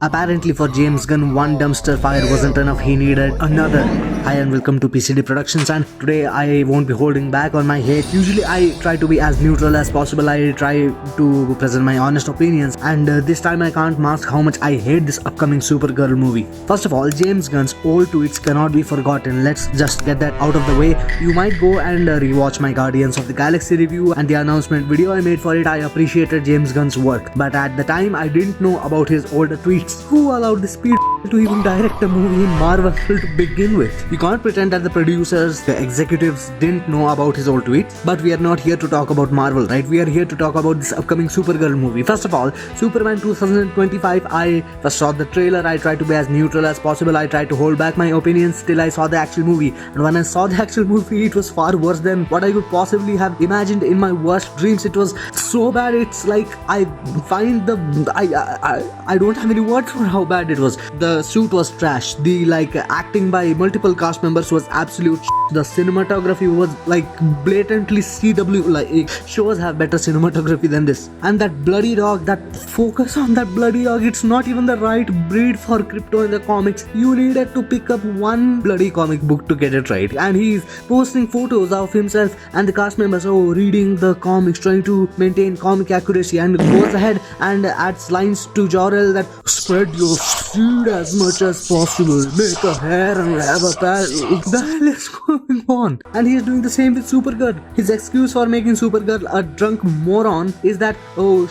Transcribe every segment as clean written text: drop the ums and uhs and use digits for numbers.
Apparently for James Gunn, one dumpster fire wasn't enough, he needed another. Hi and welcome to PCD Productions, and today I won't be holding back on my hate. Usually I try to be as neutral as possible, I try to present my honest opinions, and this time I can't mask how much I hate this upcoming Supergirl movie. First of all, James Gunn's old tweets cannot be forgotten. Let's just get that out of the way. You might go and rewatch my Guardians of the Galaxy review and the announcement video I made for it. I appreciated James Gunn's work, but at the time I didn't know about his older tweets. Who allowed this speed to even direct a movie in Marvel to begin with? You can't pretend that the producers, the executives didn't know about his old tweets. But we are not here to talk about Marvel, right? We are here to talk about this upcoming Supergirl movie. First of all, Superman 2025, I first saw the trailer. I tried to be as neutral as possible. I tried to hold back my opinions till I saw the actual movie. And when I saw the actual movie, it was far worse than what I could possibly have imagined in my worst dreams. It was so bad. It's like I don't have any words for how bad it was. The suit was trash. The acting by multiple cast members was absolute shit. The cinematography was blatantly CW. Shows have better cinematography than this. And that bloody dog, that focus on that bloody dog, it's not even the right breed for Krypto in the comics. You needed to pick up one bloody comic book to get it right. And he's posting photos of himself and the cast members reading the comics, trying to maintain comic accuracy, and goes ahead and adds lines to Jor-El that spread your seed as much as possible, make a hair and have a pal. The hell is going on? And he's doing the same with Supergirl. His excuse for making Supergirl a drunk moron is that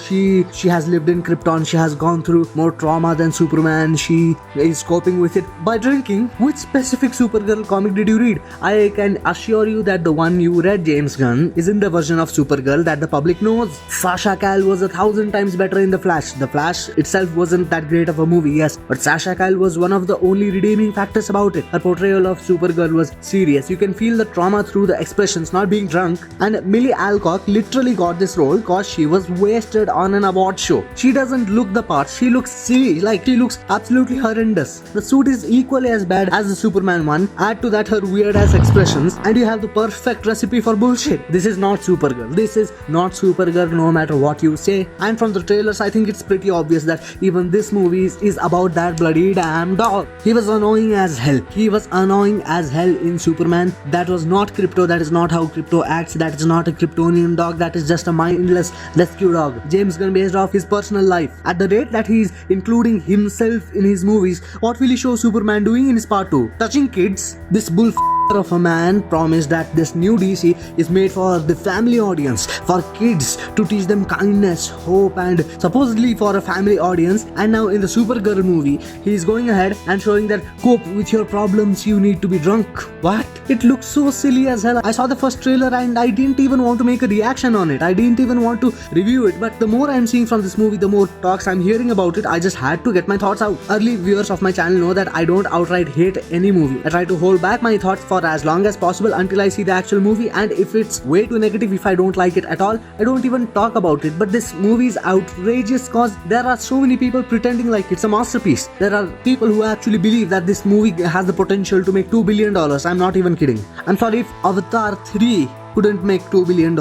she has lived in Krypton, she has gone through more trauma than Superman, she is coping with it by drinking. Which specific Supergirl comic did you read? I can assure you that the one you read, James Gunn, isn't the version of Supergirl that the public knows. Sasha Calle was 1,000 times better in The Flash. The Flash itself wasn't that great of a movie, yes, but Sasha Calle was one of the only redeeming factors about it. Her portrayal of Supergirl was serious. You can feel the trauma through the expressions, not being drunk. And Millie Alcock literally got this role because she was wasted on an award show. She doesn't look the part. She looks silly. She looks absolutely horrendous. The suit is equally as bad as the Superman one. Add to that her weird ass expressions, and you have the perfect recipe for bullshit. This is not Supergirl. This is not Supergirl, no matter what you say. And from the trailers, I think it's pretty obvious that even this movie is about that bloody damn dog. He was annoying as hell. He was annoying as hell in Superman. That was not Krypto. That is not how Krypto acts. That is not a Kryptonian dog. That is just a mindless rescue dog. James Gunn based off his personal life. At the rate that he's including himself in his movies, what will he show Superman doing in his part 2? Touching kids? This bull of a man promised that this new DC is made for the family audience, for kids, to teach them kindness, hope, and supposedly for a family audience. And now in the Supergirl movie, he is going ahead and showing that cope with your problems, you need to be drunk. What? It looks so silly as hell. I saw the first trailer and I didn't even want to make a reaction on it. I didn't even want to review it. But the more I'm seeing from this movie, the more talks I'm hearing about it, I just had to get my thoughts out. Early viewers of my channel know that I don't outright hate any movie. I try to hold back my thoughts for as long as possible until I see the actual movie, and if it's way too negative, if I don't like it at all, I don't even talk about it. But this movie is outrageous because there are so many people pretending like it's a masterpiece. There are people who actually believe that this movie has the potential to make $2 billion. I'm not even kidding. I'm sorry if Avatar 3 couldn't make $2 billion,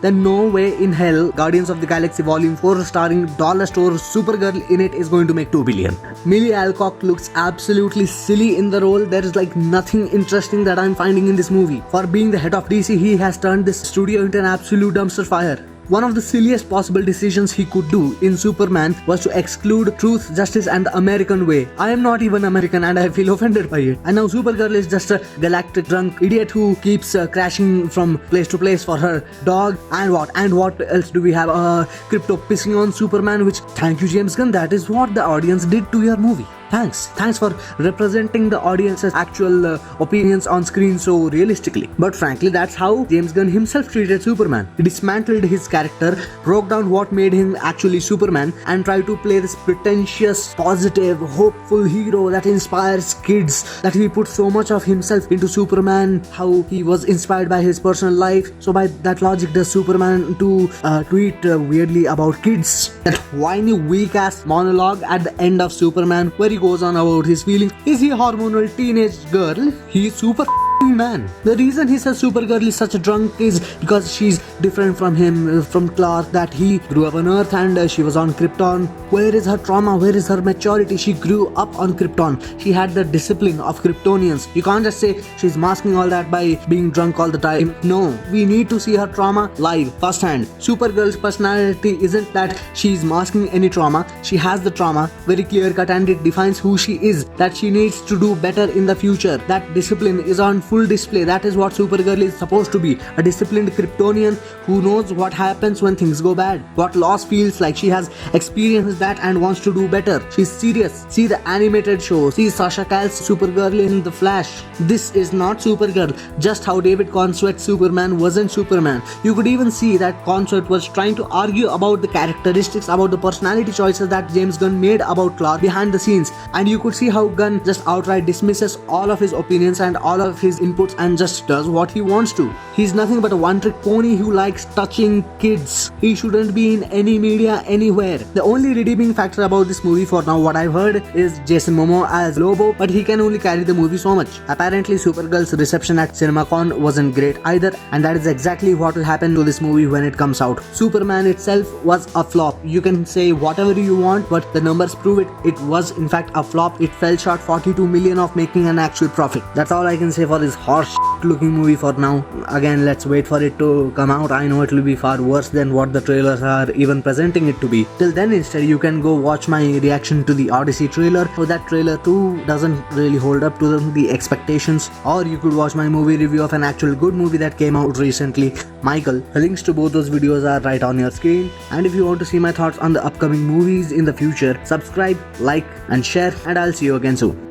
then no way in hell Guardians of the Galaxy Volume 4 starring Dollar Store Supergirl in it is going to make $2 billion. Millie Alcock looks absolutely silly in the role. There is nothing interesting that I'm finding in this movie. For being the head of DC, he has turned this studio into an absolute dumpster fire. One of the silliest possible decisions he could do in Superman was to exclude truth, justice, and the American way. I am not even American and I feel offended by it. And now Supergirl is just a galactic drunk idiot who keeps crashing from place to place for her dog. And what else do we have? Krypto pissing on Superman, which, thank you James Gunn, that is what the audience did to your movie. Thanks for representing the audience's actual opinions on screen so realistically. But frankly, that's how James Gunn himself treated Superman. He dismantled his character, broke down what made him actually Superman, and tried to play this pretentious, positive, hopeful hero that inspires kids, that he put so much of himself into Superman, how he was inspired by his personal life. So by that logic, does Superman to tweet weirdly about kids? That whiny, weak-ass monologue at the end of Superman where he goes on about his feelings. Is he a hormonal teenage girl? He's super man. The reason he says Supergirl is such a drunk is because she's different from him, from Clark, that he grew up on Earth and she was on Krypton. Where is her trauma? Where is her maturity? She grew up on Krypton. She had the discipline of Kryptonians. You can't just say she's masking all that by being drunk all the time. No, we need to see her trauma live, firsthand. Supergirl's personality isn't that she's masking any trauma. She has the trauma, very clear cut, and it defines who she is, that she needs to do better in the future. That discipline is on full display. That is what Supergirl is supposed to be, a disciplined Kryptonian who knows what happens when things go bad, what loss feels like. She has experienced that and wants to do better. She's serious. See the animated show, see Sasha Calle's Supergirl in The Flash. This is not Supergirl. Just how David Consuett's Superman wasn't Superman. You could even see that Consuett was trying to argue about the characteristics, about the personality choices that James Gunn made about Clark behind the scenes, and you could see how Gunn just outright dismisses all of his opinions and all of his inputs and just does what he wants to. He's nothing but a one-trick pony who likes touching kids. He shouldn't be in any media anywhere. The only redeeming factor about this movie for now, what I've heard, is Jason Momoa as Lobo, but he can only carry the movie so much. Apparently Supergirl's reception at CinemaCon wasn't great either, and that is exactly what will happen to this movie when it comes out. Superman itself was a flop. You can say whatever you want, but the numbers prove it. It was in fact a flop. It fell short 42 million of making an actual profit. That's all I can say for this horse looking movie for now. Again, let's wait for it to come out. I know it will be far worse than what the trailers are even presenting it to be. Till then, instead you can go watch my reaction to the Odyssey trailer. So that trailer too doesn't really hold up to the expectations. Or you could watch my movie review of an actual good movie that came out recently, Michael. The links to both those videos are right on your screen. And if you want to see my thoughts on the upcoming movies in the future, subscribe, like and share, and I'll see you again soon.